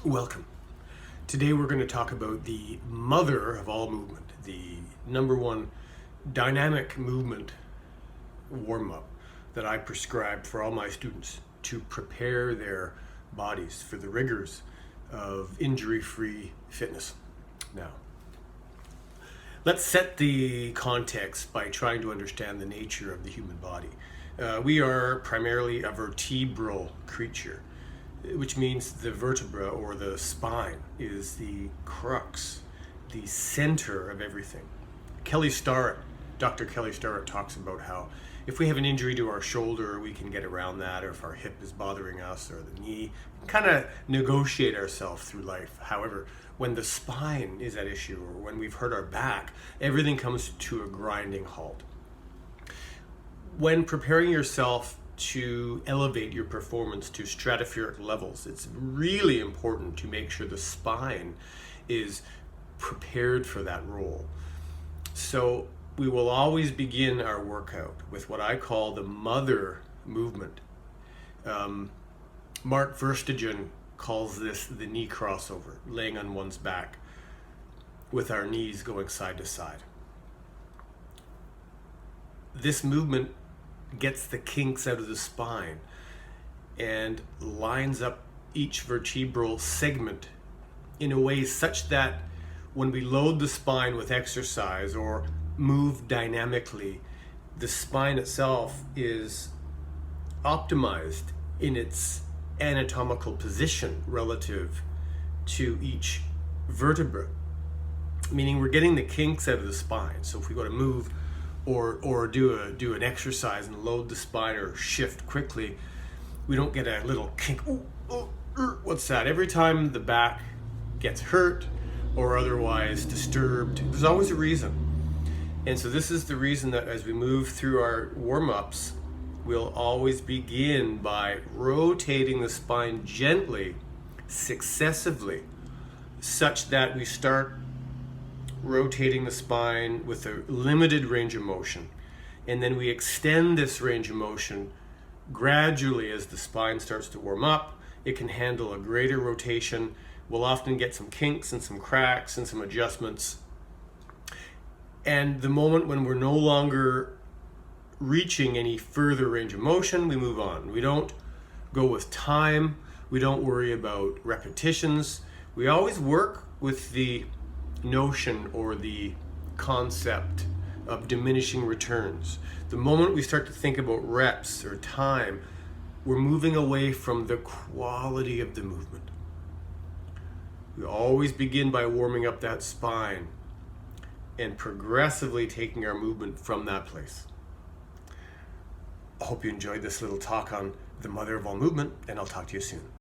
Welcome. Today we're going to talk about the mother of all movement, the number one dynamic movement warm-up that I prescribe for all my students to prepare their bodies for the rigors of injury-free fitness. Now, let's set the context by trying to understand the nature of the human body. We are primarily a vertebral creature, which means the vertebra or the spine is the crux, the center of everything. Dr. Kelly Starrett talks about how if we have an injury to our shoulder, we can get around that, or if our hip is bothering us or the knee, kind of negotiate ourselves through life. However, when the spine is at issue or when we've hurt our back, everything comes to a grinding halt. When preparing yourself to elevate your performance to stratospheric levels, it's really important to make sure the spine is prepared for that role. So we will always begin our workout with what I call the mother movement. Mark Verstegen calls this the knee crossover, laying on one's back with our knees going side to side. This movement gets the kinks out of the spine and lines up each vertebral segment in a way such that when we load the spine with exercise or move dynamically, the spine itself is optimized in its anatomical position relative to each vertebra, meaning we're getting the kinks out of the spine. So if we go to move or do an exercise and load the spine or shift quickly, we don't get a little kink. What's that? Every time the back gets hurt or otherwise disturbed, there's always a reason. And so this is the reason that as we move through our warm-ups, we'll always begin by rotating the spine gently, successively, such that we start rotating the spine with a limited range of motion, and then we extend this range of motion gradually as the spine starts to warm up. It can handle a greater rotation. We'll often get some kinks and some cracks and some adjustments, and the moment when we're no longer reaching any further range of motion, we move on. We don't go with time. We don't worry about repetitions. We always work with the notion or the concept of diminishing returns. The moment we start to think about reps or time, we're moving away from the quality of the movement. We always begin by warming up that spine and progressively taking our movement from that place. I hope you enjoyed this little talk on the mother of all movement, and I'll talk to you soon.